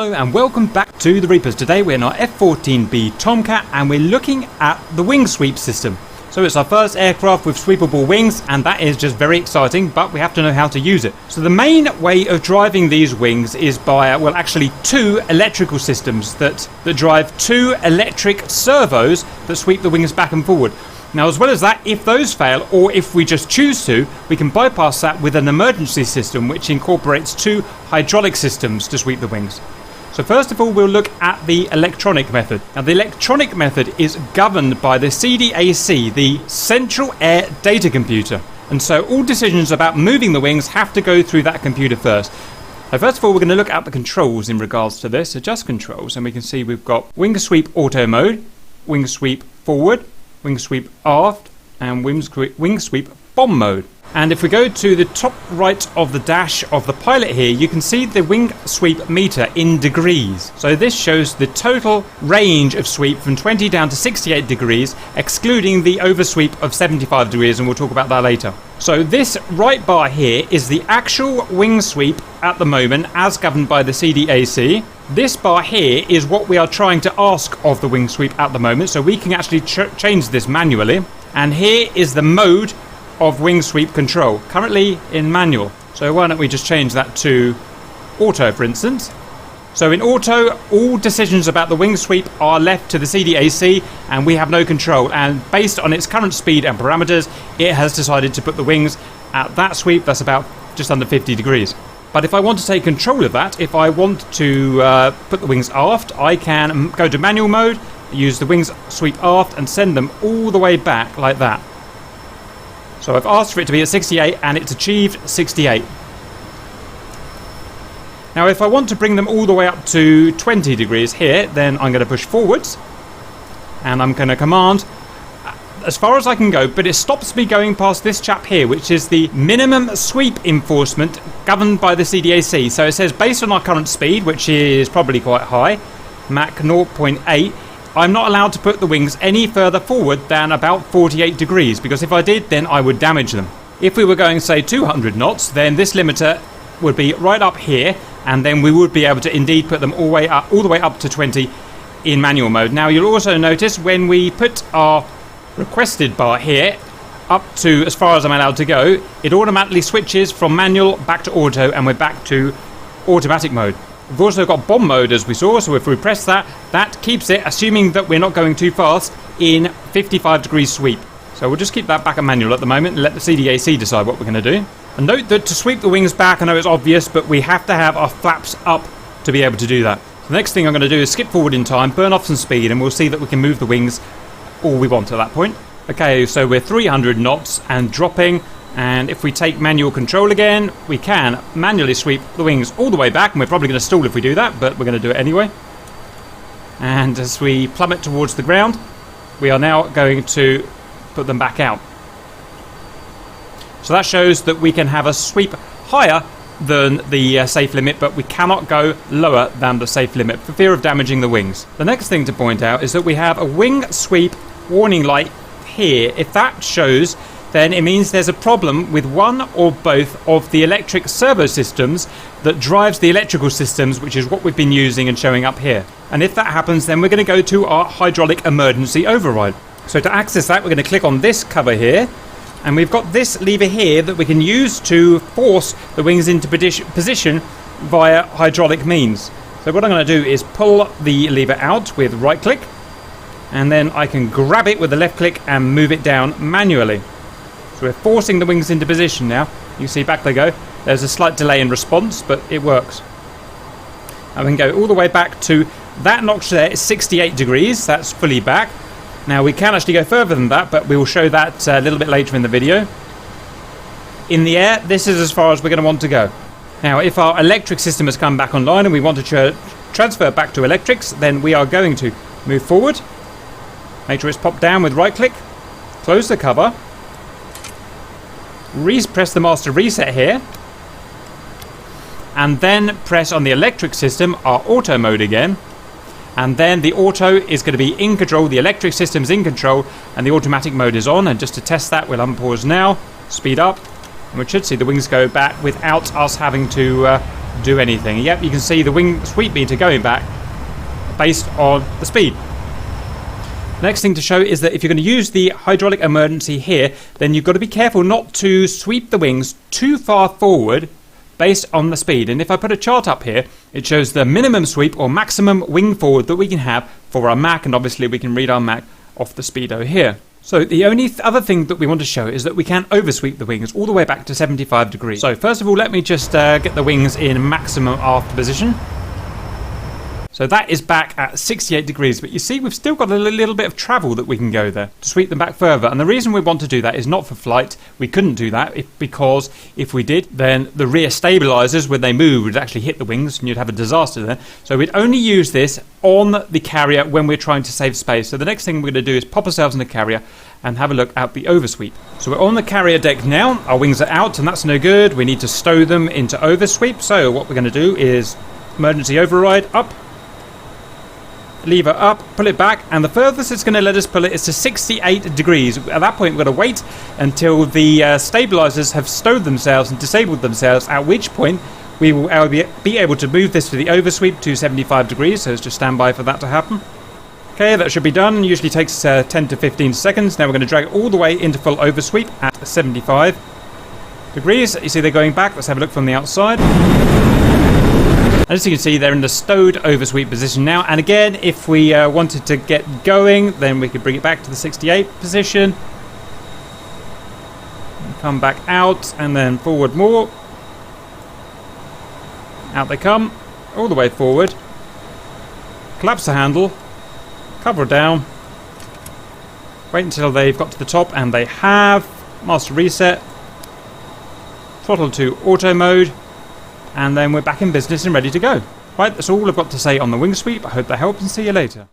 Hello and welcome back to the Reapers. Today we're in our F-14B Tomcat and we're looking at the wing sweep system. So it's our first aircraft with sweepable wings, and that is just very exciting, but we have to know how to use it. So the main way of driving these wings is by, well, actually two electrical systems that drive two electric servos that sweep the wings back and forward. Now, as well as that, if those fail, or if we just choose to, we can bypass that with an emergency system which incorporates two hydraulic systems to sweep the wings. So first of all, we'll look at the electronic method. Now, the electronic method is governed by the CDAC, the Central Air Data Computer. And so all decisions about moving the wings have to go through that computer first. So first of all, we're going to look at the controls in regards to this, adjust controls, and we can see we've got wing sweep auto mode, wing sweep forward, wing sweep aft, and wing sweep bomb mode. And if we go to the top right of the dash of the pilot here, you can see the wing sweep meter in degrees. So this shows the total range of sweep from 20 down to 68 degrees, excluding the oversweep of 75 degrees, and we'll talk about that later. So this right bar here is the actual wing sweep at the moment as governed by the CDAC. This bar here is what we are trying to ask of the wing sweep at the moment, so we can actually change this manually. And here is the mode of wing sweep control, currently in manual. So why don't we just change that to auto, for instance. So in auto, all decisions about the wing sweep are left to the CDAC and we have no control, and based on its current speed and parameters, it has decided to put the wings at that sweep that's about just under 50 degrees. But if I want to take control of that, if I want to put the wings aft, I can go to manual mode, use the wings sweep aft and send them all the way back like that. So I've asked for it to be at 68 and it's achieved 68. Now if I want to bring them all the way up to 20 degrees here, then I'm going to push forwards and I'm going to command as far as I can go, but it stops me going past this chap here, which is the minimum sweep enforcement governed by the CDAC. So it says based on our current speed, which is probably quite high, Mach 0.8, I'm not allowed to put the wings any further forward than about 48 degrees, because if I did, then I would damage them. If we were going, say, 200 knots, then this limiter would be right up here, and then we would be able to indeed put them all the way up to 20 in manual mode. Now, you'll also notice when we put our requested bar here up to as far as I'm allowed to go, it automatically switches from manual back to auto, and we're back to automatic mode. We've also got bomb mode, as we saw, so if we press that, that keeps it, assuming that we're not going too fast, in 55 degrees sweep. So we'll just keep that back at manual at the moment and let the CDAC decide what we're going to do. And note that to sweep the wings back, I know it's obvious, but we have to have our flaps up to be able to do that. So the next thing I'm going to do is skip forward in time, burn off some speed, and we'll see that we can move the wings all we want at that point. Okay, so we're 300 knots and dropping. And if we take manual control again, we can manually sweep the wings all the way back, and we're probably going to stall if we do that, but we're going to do it anyway. And as we plummet towards the ground, we are now going to put them back out. So that shows that we can have a sweep higher than the safe limit, but we cannot go lower than the safe limit for fear of damaging the wings. The next thing to point out is that we have a wing sweep warning light here. If that shows, then it means there's a problem with one or both of the electric servo systems that drives the electrical systems, which is what we've been using and showing up here. And if that happens, then we're going to go to our hydraulic emergency override. So to access that, we're going to click on this cover here, and we've got this lever here that we can use to force the wings into position via hydraulic means. So what I'm going to do is pull the lever out with right click, and then I can grab it with the left click and move it down manually. So we're forcing the wings into position now. You see, back they go. There's a slight delay in response, but it works. And we can go all the way back to that notch there is 68 degrees. That's fully back. Now we can actually go further than that, but we will show that a little bit later in the video. In the air, this is as far as we're going to want to go. Now, if our electric system has come back online and we want to transfer back to electrics, then we are going to move forward. Make sure it's popped down with right click. Close the cover. Press the master reset here, and then press on the electric system our auto mode again, and then the auto is going to be in control, the electric system's in control, and the automatic mode is on. And just to test that, we'll unpause now, speed up, and we should see the wings go back without us having to do anything. Yep, you can see the wing sweep meter going back based on the speed. Next thing to show is that if you're going to use the hydraulic emergency here, then you've got to be careful not to sweep the wings too far forward based on the speed. And if I put a chart up here, it shows the minimum sweep or maximum wing forward that we can have for our Mach, and obviously we can read our Mach off the speedo here. So the only other thing that we want to show is that we can oversweep the wings all the way back to 75 degrees. So first of all, let me just get the wings in maximum aft position. So that is back at 68 degrees, but you see we've still got a little bit of travel that we can go there to sweep them back further. And the reason we want to do that is not for flight. We couldn't do that because if we did, then the rear stabilizers, when they move, would actually hit the wings and you'd have a disaster there. So we'd only use this on the carrier when we're trying to save space. So the next thing we're going to do is pop ourselves in the carrier and have a look at the oversweep. So we're on the carrier deck now. Our wings are out and that's no good. We need to stow them into oversweep. So what we're going to do is emergency override up. Lever up, pull it back, and the furthest it's going to let us pull it is to 68 degrees. At that point, we're going to wait until the stabilizers have stowed themselves and disabled themselves, at which point we will be able to move this to the oversweep to 75 degrees, so just stand by for that to happen. Okay, that should be done. Usually takes 10 to 15 seconds. Now we're going to drag it all the way into full oversweep at 75 degrees. You see they're going back. Let's have a look from the outside. As you can see, they're in the stowed oversweep position now. And again, if we wanted to get going, then we could bring it back to the 68 position. And come back out and then forward more. Out they come, all the way forward. Collapse the handle, cover down. Wait until they've got to the top, and they have. Master reset. Throttle to auto mode. And then we're back in business and ready to go. Right, that's all I've got to say on the wing sweep. I hope that helps and see you later.